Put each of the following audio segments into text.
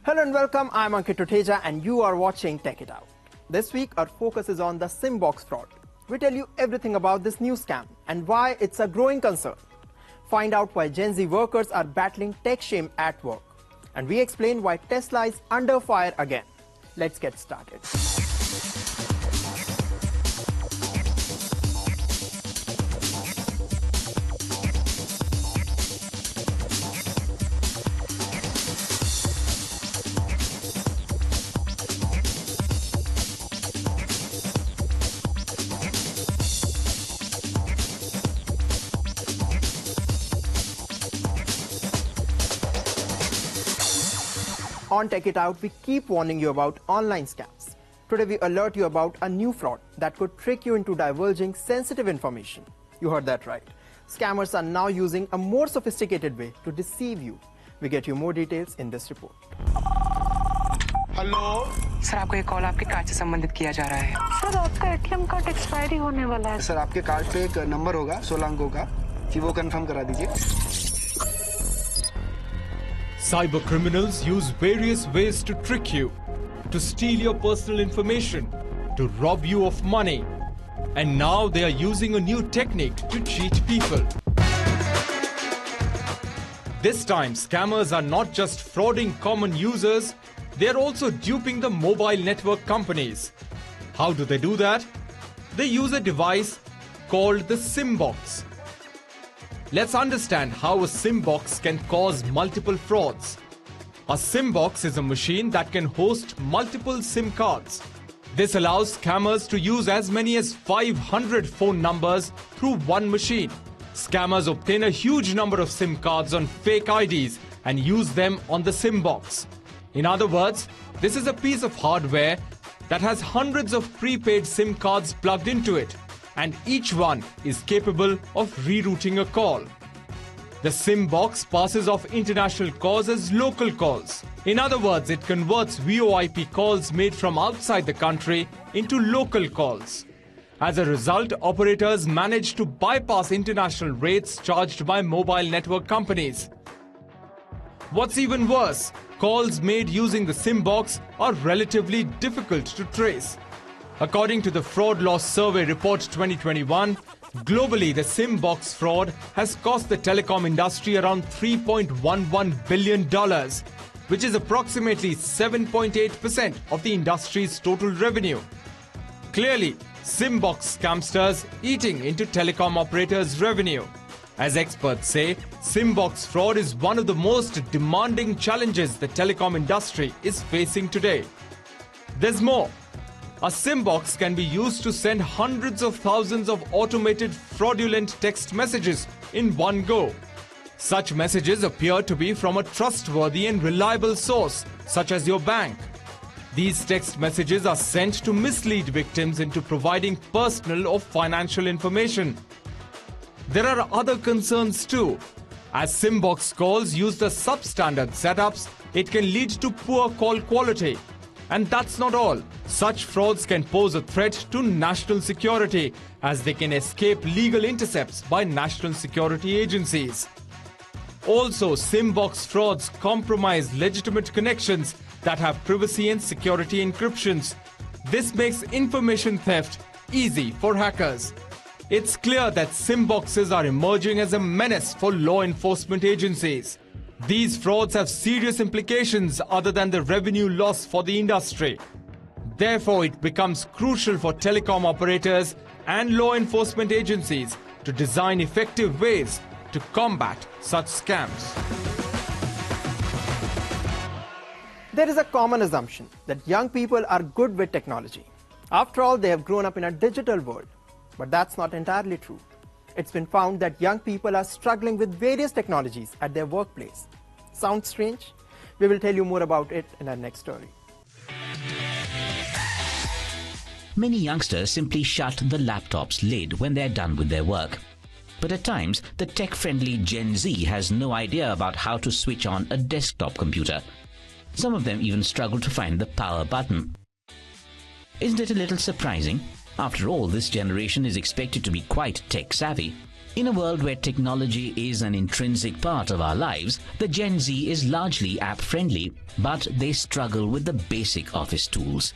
Hello and welcome, I'm Ankit Tuteja and you are watching Tech It Out. This week our focus is on the Simbox fraud. We tell you everything about this new scam and why it's a growing concern. Find out why Gen Z workers are battling tech shame at work. And we explain why Tesla is under fire again. Let's get started. On Tech It Out, we keep warning you about online scams. Today we alert you about a new fraud that could trick you into divulging sensitive information. You heard that right. Scammers are now using a more sophisticated way to deceive you. We get you more details in this report. Hello sir, आपको एक call आपके card से संबंधित किया जा रहा है। Sir, आपका एटीएम कार्ड एक्सपायरी होने वाला है। सर, आपके कार्ड पे एक नंबर होगा 16 अंकों का, कि वो कंफर्म करा दीजिए। Cyber criminals use various ways to trick you, to steal your personal information, to rob you of money. And now they are using a new technique to cheat people. This time, scammers are not just frauding common users, they are also duping the mobile network companies. How do they do that? They use a device called the Simbox. Let's understand how a Simbox can cause multiple frauds. A Simbox is a machine that can host multiple SIM cards. This allows scammers to use as many as 500 phone numbers through one machine. Scammers obtain a huge number of SIM cards on fake IDs and use them on the Simbox. In other words, this is a piece of hardware that has hundreds of prepaid SIM cards plugged into it, and each one is capable of rerouting a call. The Simbox passes off international calls as local calls. In other words, it converts VoIP calls made from outside the country into local calls. As a result, operators manage to bypass international rates charged by mobile network companies. What's even worse, calls made using the Simbox are relatively difficult to trace. According to the Fraud Loss Survey Report 2021, globally the Simbox fraud has cost the telecom industry around $3.11 billion, which is approximately 7.8% of the industry's total revenue. Clearly, Simbox scamsters eating into telecom operators' revenue. As experts say, Simbox fraud is one of the most demanding challenges the telecom industry is facing today. There's more. A Simbox can be used to send hundreds of thousands of automated fraudulent text messages in one go. Such messages appear to be from a trustworthy and reliable source, such as your bank. These text messages are sent to mislead victims into providing personal or financial information. There are other concerns too. As Simbox calls use the substandard setups, it can lead to poor call quality. And that's not all. Such frauds can pose a threat to national security, as they can escape legal intercepts by national security agencies. Also, Simbox frauds compromise legitimate connections that have privacy and security encryptions. This makes information theft easy for hackers. It's clear that Simboxes are emerging as a menace for law enforcement agencies. These frauds have serious implications other than the revenue loss for the industry. Therefore, it becomes crucial for telecom operators and law enforcement agencies to design effective ways to combat such scams. There is a common assumption that young people are good with technology. After all, they have grown up in a digital world. But that's not entirely true. It's been found that young people are struggling with various technologies at their workplace. Sounds strange? We will tell you more about it in our next story. Many youngsters simply shut the laptop's lid when they're done with their work. But at times, the tech-friendly Gen Z has no idea about how to switch on a desktop computer. Some of them even struggle to find the power button. Isn't it a little surprising? After all, this generation is expected to be quite tech-savvy. In a world where technology is an intrinsic part of our lives, the Gen Z is largely app-friendly, but they struggle with the basic office tools.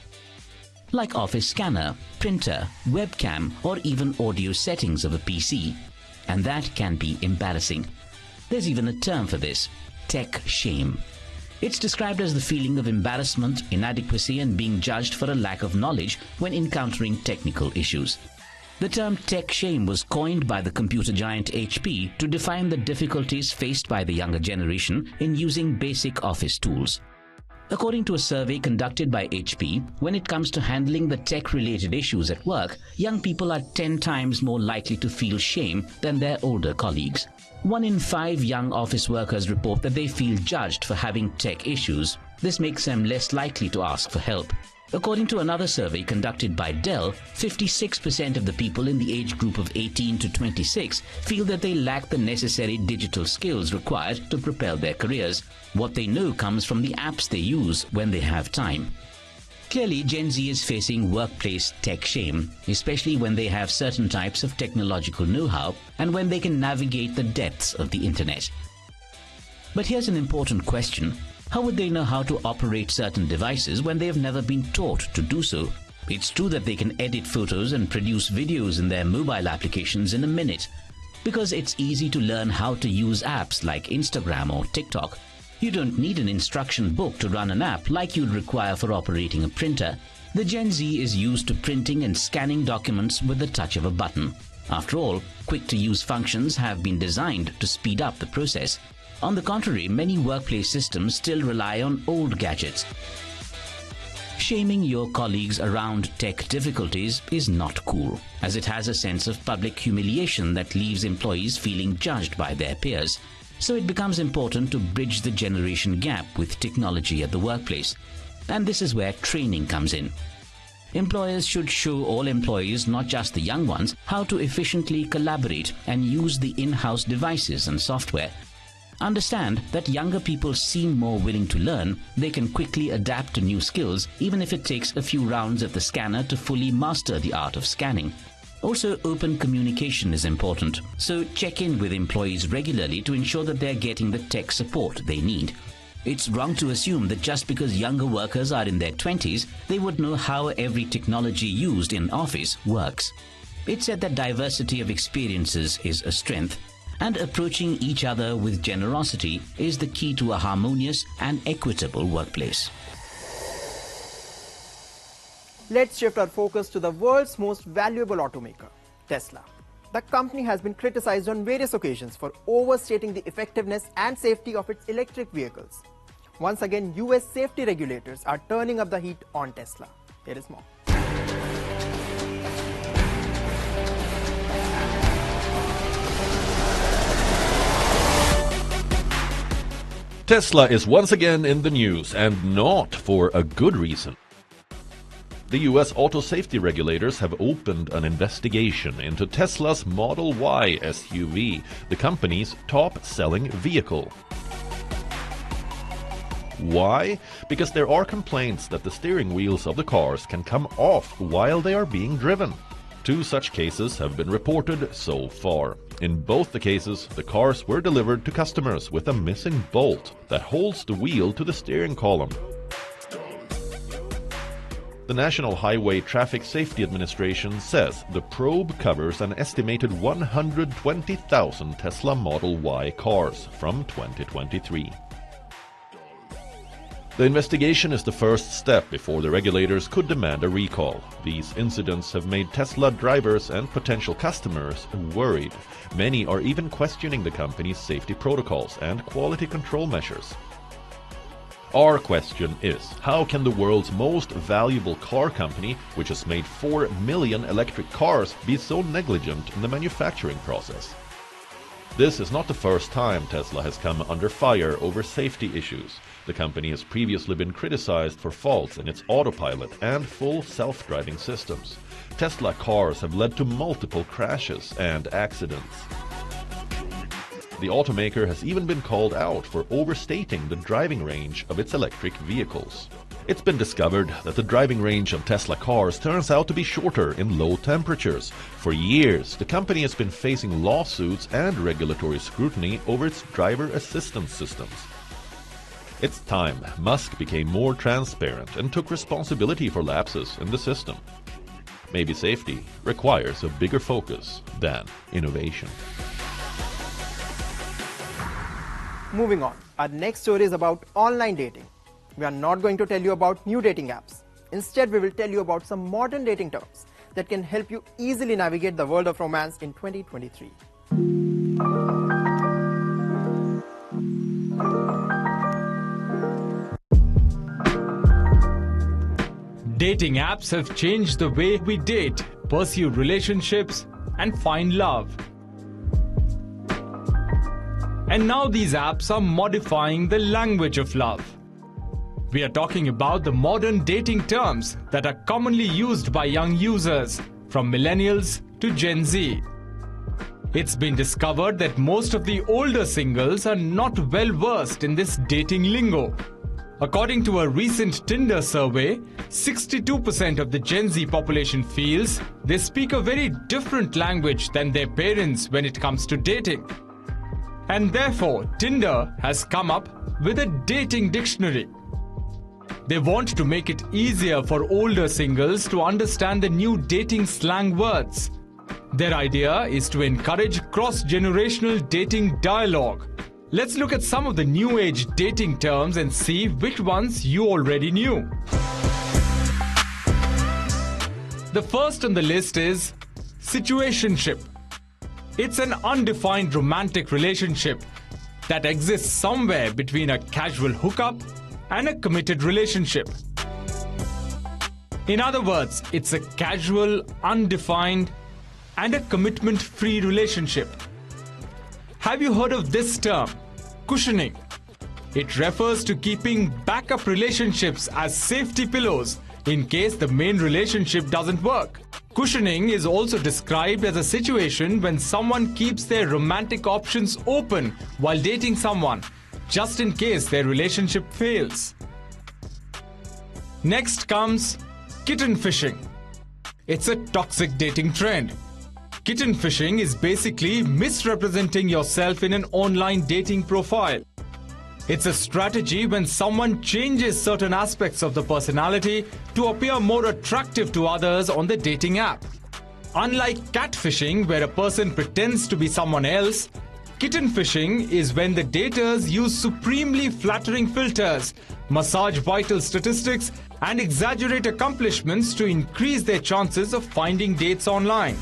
Like office scanner, printer, webcam, or even audio settings of a PC. And that can be embarrassing. There's even a term for this: tech shame. It's described as the feeling of embarrassment, inadequacy, and being judged for a lack of knowledge when encountering technical issues. The term tech shame was coined by the computer giant HP to define the difficulties faced by the younger generation in using basic office tools. According to a survey conducted by HP, when it comes to handling the tech-related issues at work, young people are 10 times more likely to feel shame than their older colleagues. 1 in 5 young office workers report that they feel judged for having tech issues. This makes them less likely to ask for help. According to another survey conducted by Dell, 56% of the people in the age group of 18 to 26 feel that they lack the necessary digital skills required to propel their careers. What they know comes from the apps they use when they have time. Clearly, Gen Z is facing workplace tech shame, especially when they have certain types of technological know-how and when they can navigate the depths of the internet. But here's an important question. How would they know how to operate certain devices when they have never been taught to do so? It's true that they can edit photos and produce videos in their mobile applications in a minute, because it's easy to learn how to use apps like Instagram or TikTok. You don't need an instruction book to run an app like you'd require for operating a printer. The Gen Z is used to printing and scanning documents with the touch of a button. After all, quick-to-use functions have been designed to speed up the process. On the contrary, many workplace systems still rely on old gadgets. Shaming your colleagues around tech difficulties is not cool, as it has a sense of public humiliation that leaves employees feeling judged by their peers. So it becomes important to bridge the generation gap with technology at the workplace. And this is where training comes in. Employers should show all employees, not just the young ones, how to efficiently collaborate and use the in-house devices and software. Understand that younger people seem more willing to learn. They can quickly adapt to new skills, even if it takes a few rounds at the scanner to fully master the art of scanning. Also, open communication is important, so check in with employees regularly to ensure that they're getting the tech support they need. It's wrong to assume that just because younger workers are in their 20s, they would know how every technology used in office works. It's said that diversity of experiences is a strength, and approaching each other with generosity is the key to a harmonious and equitable workplace. Let's shift our focus to the world's most valuable automaker, Tesla. The company has been criticized on various occasions for overstating the effectiveness and safety of its electric vehicles. Once again, US safety regulators are turning up the heat on Tesla. Here is more. Tesla is once again in the news, and not for a good reason. The US auto safety regulators have opened an investigation into Tesla's Model Y SUV, the company's top-selling vehicle. Why? Because there are complaints that the steering wheels of the cars can come off while they are being driven. 2 such cases have been reported so far. In both the cases, the cars were delivered to customers with a missing bolt that holds the wheel to the steering column. The National Highway Traffic Safety Administration says the probe covers an estimated 120,000 Tesla Model Y cars from 2023. The investigation is the first step before the regulators could demand a recall. These incidents have made Tesla drivers and potential customers worried. Many are even questioning the company's safety protocols and quality control measures. Our question is, how can the world's most valuable car company, which has made 4 million electric cars, be so negligent in the manufacturing process? This is not the first time Tesla has come under fire over safety issues. The company has previously been criticized for faults in its autopilot and full self-driving systems. Tesla cars have led to multiple crashes and accidents. The automaker has even been called out for overstating the driving range of its electric vehicles. It's been discovered that the driving range of Tesla cars turns out to be shorter in low temperatures. For years, the company has been facing lawsuits and regulatory scrutiny over its driver assistance systems. It's time Musk became more transparent and took responsibility for lapses in the system. Maybe safety requires a bigger focus than innovation. Moving on, our next story is about online dating. We are not going to tell you about new dating apps. Instead, we will tell you about some modern dating terms that can help you easily navigate the world of romance in 2023. Dating apps have changed the way we date, pursue relationships, and find love. And now these apps are modifying the language of love. We are talking about the modern dating terms that are commonly used by young users, from millennials to Gen Z. It's been discovered that most of the older singles are not well versed in this dating lingo. According to a recent Tinder survey, 62% of the Gen Z population feels they speak a very different language than their parents when it comes to dating. And therefore, Tinder has come up with a dating dictionary. They want to make it easier for older singles to understand the new dating slang words. Their idea is to encourage cross-generational dating dialogue. Let's look at some of the new age dating terms and see which ones you already knew. The first on the list is situationship. It's an undefined romantic relationship that exists somewhere between a casual hookup and a committed relationship. In other words, it's a casual, undefined, and a commitment-free relationship. Have you heard of this term, cushioning? It refers to keeping backup relationships as safety pillows in case the main relationship doesn't work. Cushioning is also described as a situation when someone keeps their romantic options open while dating someone, just in case their relationship fails. Next comes kitten fishing. It's a toxic dating trend. Kitten fishing is basically misrepresenting yourself in an online dating profile. It's a strategy when someone changes certain aspects of the personality to appear more attractive to others on the dating app. Unlike catfishing, where a person pretends to be someone else, kitten fishing is when the daters use supremely flattering filters, massage vital statistics, and exaggerate accomplishments to increase their chances of finding dates online.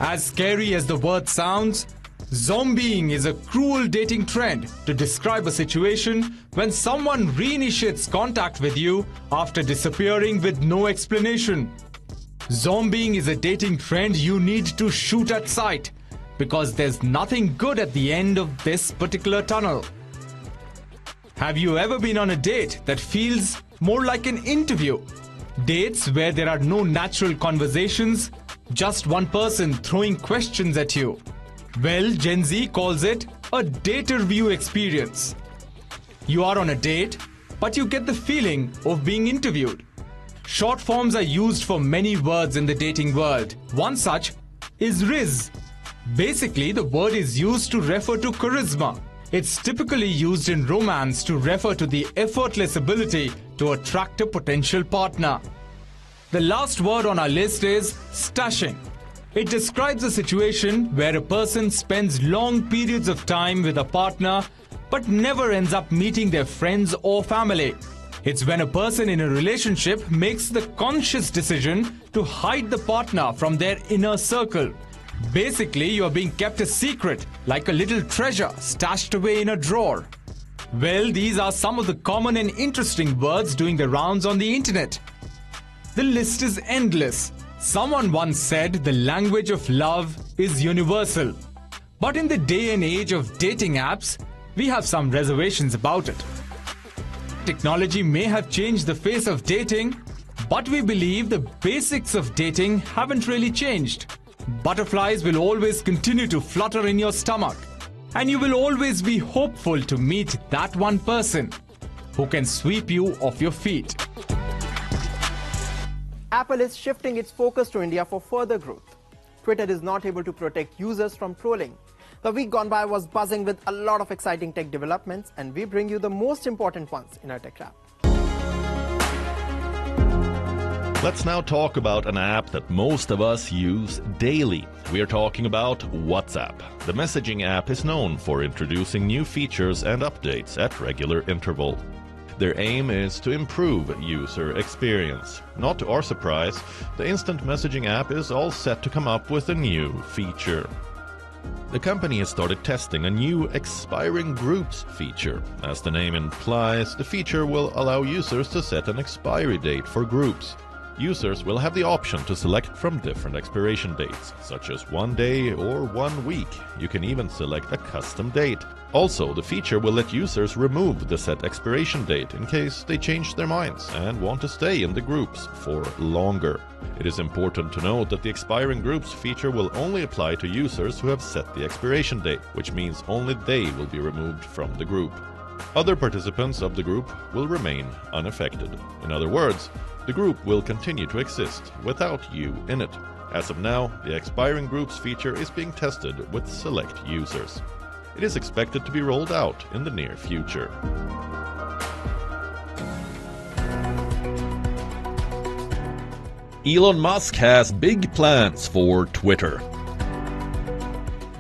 As scary as the word sounds, zombieing is a cruel dating trend to describe a situation when someone reinitiates contact with you after disappearing with no explanation. Zombieing is a dating trend you need to shoot at sight because there's nothing good at the end of this particular tunnel. Have you ever been on a date that feels more like an interview? Dates where there are no natural conversations, just one person throwing questions at you. Well, Gen Z calls it a daterview experience. You are on a date, but you get the feeling of being interviewed. Short forms are used for many words in the dating world. One such is Riz. Basically, the word is used to refer to charisma. It's typically used in romance to refer to the effortless ability to attract a potential partner. The last word on our list is stashing. It describes a situation where a person spends long periods of time with a partner but never ends up meeting their friends or family. It's when a person in a relationship makes the conscious decision to hide the partner from their inner circle. Basically, you are being kept a secret, like a little treasure stashed away in a drawer. Well, these are some of the common and interesting words doing the rounds on the internet. The list is endless. Someone once said the language of love is universal. But in the day and age of dating apps, we have some reservations about it. Technology may have changed the face of dating, but we believe the basics of dating haven't really changed. Butterflies will always continue to flutter in your stomach, and you will always be hopeful to meet that one person. who can sweep you off your feet. Apple is shifting its focus to India for further growth. Twitter is not able to protect users from trolling. The week gone by was buzzing with a lot of exciting tech developments, and we bring you the most important ones in our Tech Wrap. Let's now talk about an app that most of us use daily. We are talking about WhatsApp. The messaging app is known for introducing new features and updates at regular interval. Their aim is to improve user experience. Not to our surprise, the instant messaging app is all set to come up with a new feature. The company has started testing a new expiring groups feature. As the name implies, the feature will allow users to set an expiry date for groups. Users will have the option to select from different expiration dates, such as 1 day or 1 week. You can even select a custom date. Also, the feature will let users remove the set expiration date in case they change their minds and want to stay in the groups for longer. It is important to note that the expiring groups feature will only apply to users who have set the expiration date, which means only they will be removed from the group. Other participants of the group will remain unaffected. In other words, the group will continue to exist without you in it. As of now, the expiring groups feature is being tested with select users. It is expected to be rolled out in the near future. Elon Musk has big plans for Twitter.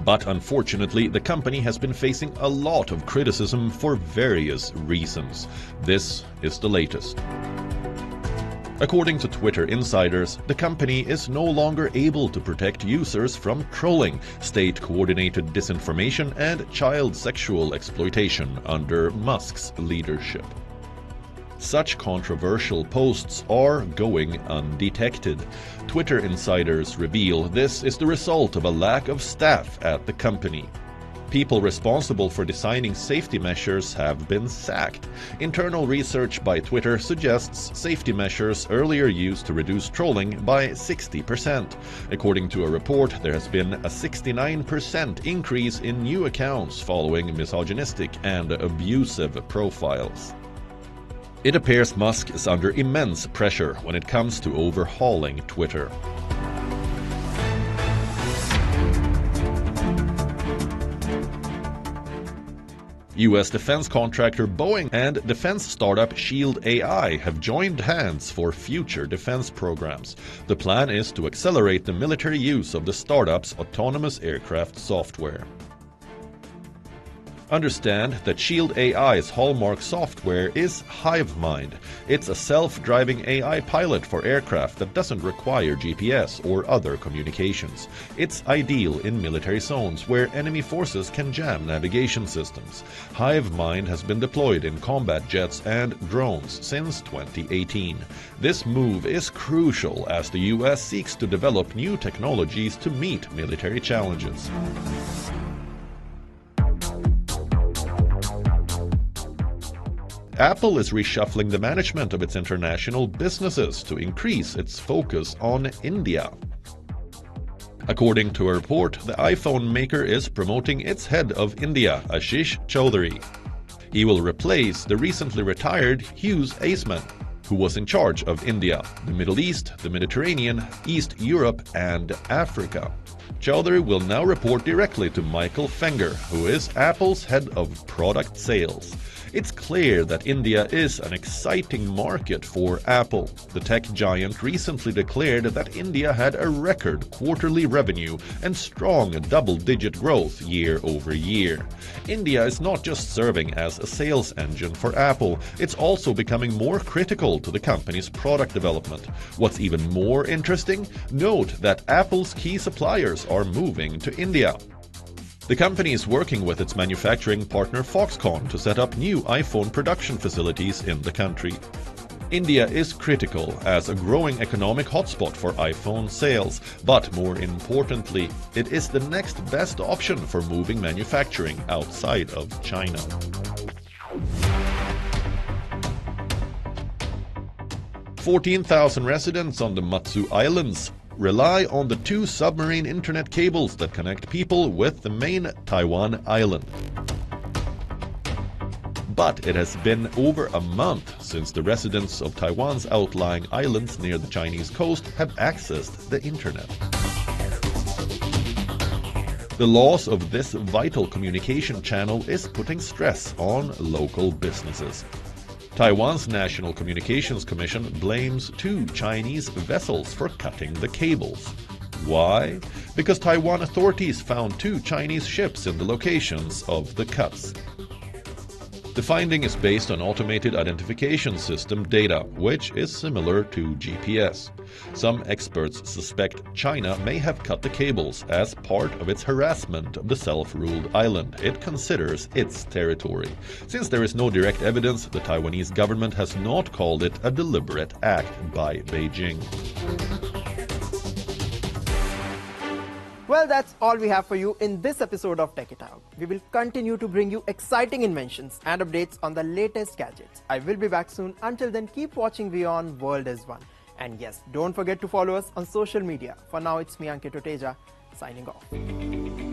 But unfortunately, the company has been facing a lot of criticism for various reasons. This is the latest. According to Twitter insiders, the company is no longer able to protect users from trolling, state-coordinated disinformation, and child sexual exploitation under Musk's leadership. Such controversial posts are going undetected. Twitter insiders reveal this is the result of a lack of staff at the company. People responsible for designing safety measures have been sacked. Internal research by Twitter suggests safety measures earlier used to reduce trolling by 60%. According to a report, there has been a 69% increase in new accounts following misogynistic and abusive profiles. It appears Musk is under immense pressure when it comes to overhauling Twitter. U.S. defense contractor Boeing and defense startup Shield AI have joined hands for future defense programs. The plan is to accelerate the military use of the startup's autonomous aircraft software. Understand that Shield AI's hallmark software is HiveMind. It's a self-driving AI pilot for aircraft that doesn't require GPS or other communications. It's ideal in military zones where enemy forces can jam navigation systems. HiveMind has been deployed in combat jets and drones since 2018. This move is crucial as the US seeks to develop new technologies to meet military challenges. Apple is reshuffling the management of its international businesses to increase its focus on India. According to a report, the iPhone maker is promoting its head of India, Ashish Chaudhary. He will replace the recently retired Hughes Aceman, who was in charge of India, the Middle East, the Mediterranean, East Europe, and Africa. Chaudhary will now report directly to Michael Fenger, who is Apple's head of product sales. It's clear that India is an exciting market for Apple. The tech giant recently declared that India had a record quarterly revenue and strong double-digit growth year over year. India is not just serving as a sales engine for Apple, it's also becoming more critical to the company's product development. What's even more interesting? Note that Apple's key suppliers are moving to India. The company is working with its manufacturing partner Foxconn to set up new iPhone production facilities in the country. India is critical as a growing economic hotspot for iPhone sales, but more importantly, it is the next best option for moving manufacturing outside of China. "14,000 residents on the Matsu Islands rely on the 2 submarine internet cables that connect people with the main Taiwan island. But it has been over a month since the residents of Taiwan's outlying islands near the Chinese coast have accessed the internet. The loss of this vital communication channel is putting stress on local businesses. Taiwan's National Communications Commission blames 2 Chinese vessels for cutting the cables. Why? Because Taiwan authorities found 2 Chinese ships in the locations of the cuts. The finding is based on automated identification system data, which is similar to GPS. Some experts suspect China may have cut the cables as part of its harassment of the self-ruled island it considers its territory. Since there is no direct evidence, the Taiwanese government has not called it a deliberate act by Beijing. Well, that's all we have for you in this episode of Tech It Out. We will continue to bring you exciting inventions and updates on the latest gadgets. I will be back soon. Until then, keep watching WION World is One. And yes, don't forget to follow us on social media. For now, it's me, Ankit Oteja, signing off.